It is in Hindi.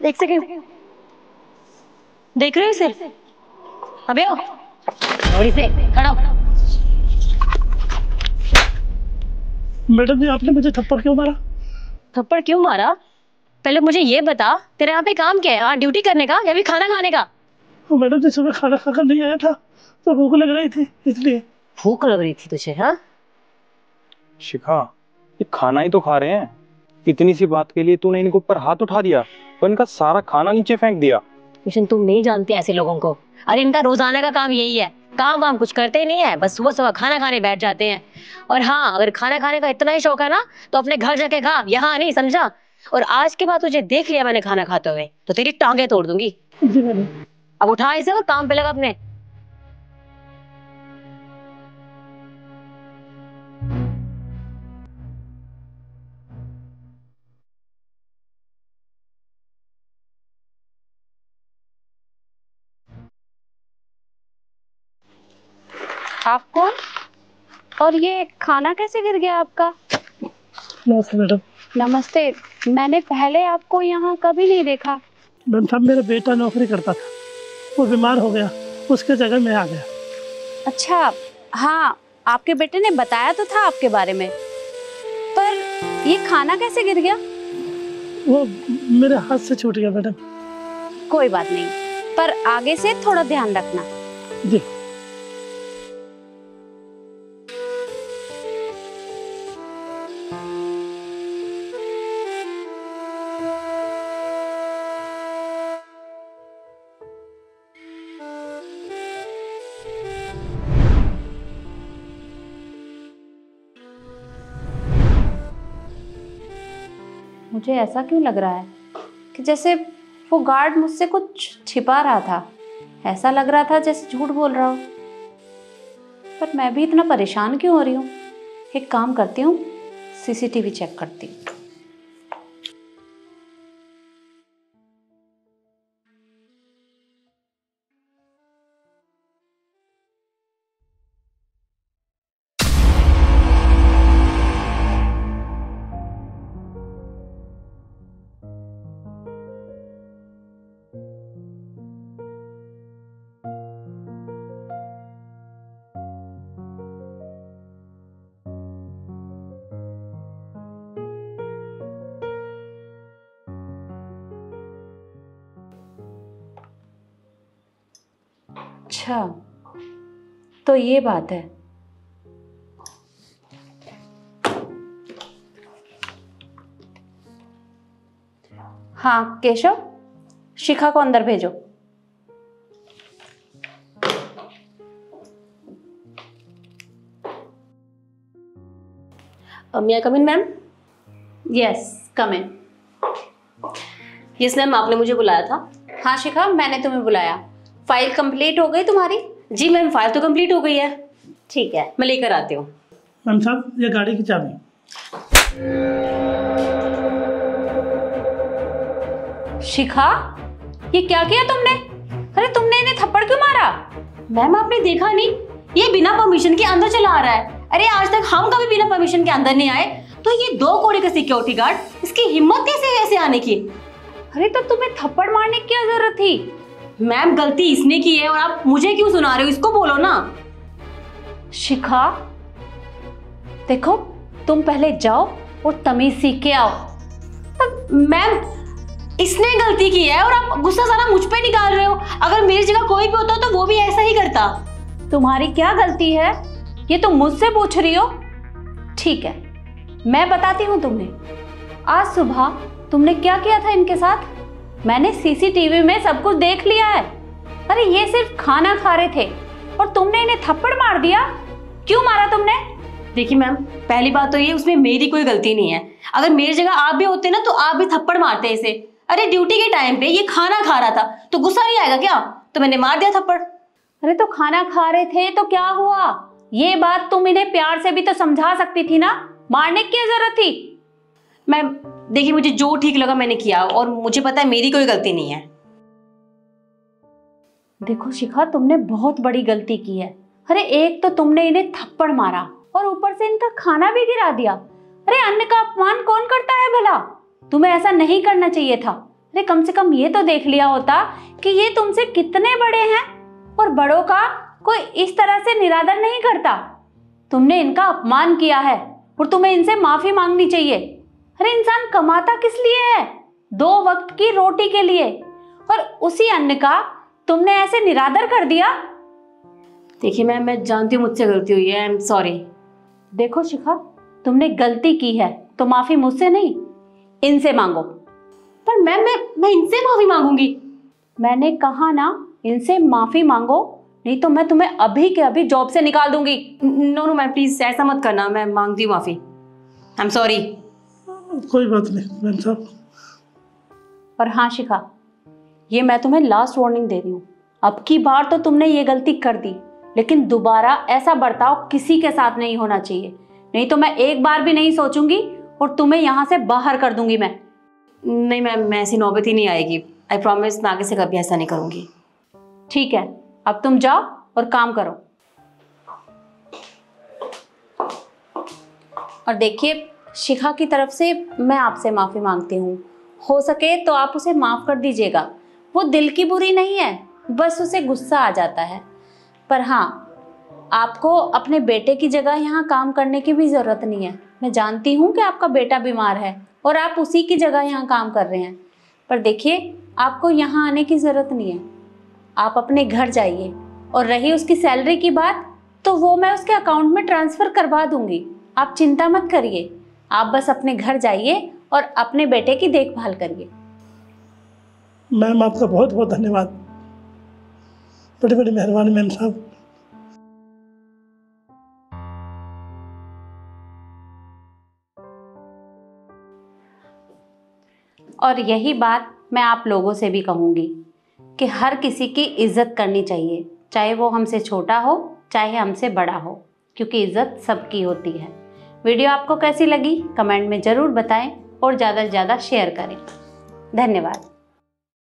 एक सेकंड, देख रहे हो इसे? अबे ओ, थोड़ी से खड़ा हो। मैडम जी, आपने मुझे थप्पड़ क्यों मारा? थप्पड़ क्यों मारा? पहले मुझे ये बता, तेरे यहाँ पे काम क्या है? ड्यूटी करने का या फिर खाना खाने का? मैडम जी, सुबह खाना खाकर नहीं आया था तो भूख लग रही थी इसलिए। भूख लग रही थी तुझे? हाँ शिखा, ये खाना ही तो खा रहे हैं, इतनी सी बात के लिए तूने इनके ऊपर हाथ उठा दिया और इनका सारा खाना नीचे फेंक दिया। मिशन, तुम नहीं जानते ऐसे लोगों को। अरे इनका रोजाना का काम यही है, काम वाम कुछ करते ही नहीं है, बस सुबह सुबह खाना खाने बैठ जाते हैं। और हाँ, अगर खाना खाने का इतना ही शौक है ना तो अपने घर जाके खा, यहाँ नहीं, समझा? और आज के बाद तुझे देख लिया मैंने खाना खाते हुए तो तेरी टांगे तोड़ दूंगी। जी मैडम। अब उठा इसे और काम पे लगा अपने। आप कौन? और ये खाना कैसे गिर गया आपका? नमस्ते मैडम। नमस्ते। मैंने पहले आपको यहाँ कभी नहीं देखा। मैम साहब, मेरा बेटा नौकरी करता था, वो बीमार हो गया, उसके जगह मैं आ गया। अच्छा, हाँ, आपके बेटे ने बताया तो था आपके बारे में, पर ये खाना कैसे गिर गया? वो मेरे हाथ से छूट गया मैडम। कोई बात नहीं, पर आगे से थोड़ा ध्यान रखना। जी। मुझे ऐसा क्यों लग रहा है कि जैसे वो गार्ड मुझसे कुछ छिपा रहा था। ऐसा लग रहा था जैसे झूठ बोल रहा हो। पर मैं भी इतना परेशान क्यों हो रही हूँ? एक काम करती हूँ, सीसीटीवी चेक करती हूँ। अच्छा, तो ये बात है। हाँ केशव, शिखा को अंदर भेजो। may I come in, ma'am? Yes, come in. Yes ma'am, आपने मुझे बुलाया था। हाँ शिखा, मैंने तुम्हें बुलाया। फाइल कंप्लीट हो गई तुम्हारी? जी मैम, फाइल तो कंप्लीट हो गई है। ठीक है, मैं लेकर आती हूँ। मैम साहब, ये गाड़ी की चाबी। शिखा, ये क्या किया तुमने? अरे तुमने इन्हें थप्पड़ क्यों मारा? मैम आपने देखा नहीं, ये बिना परमिशन के अंदर चला आ रहा है। अरे आज तक हम कभी बिना परमिशन के अंदर नहीं आए, तो ये 2 कौड़ी का सिक्योरिटी गार्ड, इसकी हिम्मत कैसे ऐसे आने की? अरे तो तुम्हें थप्पड़ मारने की क्या जरूरत थी? मैम गलती इसने की है और आप मुझे क्यों सुना रहे हो? इसको बोलो ना। शिखा देखो, तुम पहले जाओ और तमीज सीख के आओ। मैम इसने गलती की है और आप गुस्सा सारा मुझ पे निकाल रहे हो। अगर मेरी जगह कोई भी होता तो वो भी ऐसा ही करता। तुम्हारी क्या गलती है ये तुम मुझसे पूछ रही हो? ठीक है, मैं बताती हूँ तुम्हें। आज सुबह तुमने क्या किया था इनके साथ? मैंने सीसीटीवी में सब कुछ देख लिया है। अरे ये सिर्फ खाना खा रहे थे और तुमने इन्हें थप्पड़ मार दिया। क्यों मारा तुमने? देखिए मैम, पहली बात तो ये, उसमें मेरी कोई गलती नहीं है। अगर मेरी जगह आप भी होते ना तो आप भी थप्पड़ मारते इसे। अरे ड्यूटी के टाइम पे ये खाना खा रहा था तो गुस्सा नहीं आएगा क्या? तो मैंने मार दिया थप्पड़। अरे तो खाना खा रहे थे तो क्या हुआ? ये बात तुम इन्हें प्यार से भी तो समझा सकती थी ना, मारने की क्या जरूरत थी? मैम देखिए, मुझे जो ठीक लगा मैंने किया और मुझे पता है मेरी कोई गलती नहीं है। देखो शिखा, तुमने बहुत बड़ी गलती की है। अरे एक तो तुमने इन्हें थप्पड़ मारा और ऊपर से इनका खाना भी गिरा दिया। अरे अन्न का अपमान कौन करता है भला? तुम्हें ऐसा नहीं करना चाहिए था। अरे कम से कम ये तो देख लिया होता कि ये तुमसे कितने बड़े हैं और बड़ों का कोई इस तरह से निरादर नहीं करता। तुमने इनका अपमान किया है और तुम्हें इनसे माफी मांगनी चाहिए। अरे इंसान कमाता किस लिए है? 2 वक्त की रोटी के लिए, और उसी अन्न का तुमने ऐसे निरादर कर दिया। देखिए मैम, मैं जानती हूँ मुझसे गलती हुई है, आई एम सॉरी। देखो शिखा, तुमने गलती की है तो माफी मुझसे नहीं, इनसे मांगो। पर मैम मैं इनसे माफी मांगूंगी। मैंने कहा ना, इनसे माफी मांगो, नहीं तो मैं तुम्हें अभी के अभी जॉब से निकाल दूंगी। नो नो मैम, प्लीज ऐसा मत करना, मैं मांगती हूँ माफी। I am sorry. कोई बात नहीं मैम साहब। और हाँ शिखा, ये मैं तुम्हें लास्ट वार्निंग दे रही हूँ। अब की बार तो तुमने ये गलती कर दी, लेकिन दोबारा ऐसा बर्ताव किसी के साथ नहीं होना चाहिए, नहीं तो मैं एक बार भी नहीं सोचूंगी और तुम्हें यहाँ से बाहर कर दूंगी मैं। नहीं मैम, मैं ऐसी नौबत ही नहीं आएगी। आई प्रॉमिस, मैं आगे से कभी ऐसा नहीं करूंगी। ठीक है, अब तुम जाओ और काम करो। और देखिए, शिखा की तरफ से मैं आपसे माफी मांगती हूँ। हो सके तो आप उसे माफ कर दीजिएगा। वो दिल की बुरी नहीं है, बस उसे गुस्सा आ जाता है। पर हाँ, आपको अपने बेटे की जगह यहाँ काम करने की भी जरूरत नहीं है। मैं जानती हूँ कि आपका बेटा बीमार है और आप उसी की जगह यहाँ काम कर रहे हैं, पर देखिए आपको यहाँ आने की जरूरत नहीं है। आप अपने घर जाइए, और रही उसकी सैलरी की बात, तो वो मैं उसके अकाउंट में ट्रांसफर करवा दूंगी। आप चिंता मत करिए, आप बस अपने घर जाइए और अपने बेटे की देखभाल करिए। मैम आपका बहुत बहुत धन्यवाद, बड़ी बड़ी मेहरबानी मैम साहब। और यही बात मैं आप लोगों से भी कहूँगी कि हर किसी की इज्जत करनी चाहिए, चाहे वो हमसे छोटा हो चाहे हमसे बड़ा हो, क्योंकि इज्जत सबकी होती है। वीडियो आपको कैसी लगी कमेंट में ज़रूर बताएं और ज़्यादा से ज़्यादा शेयर करें। धन्यवाद।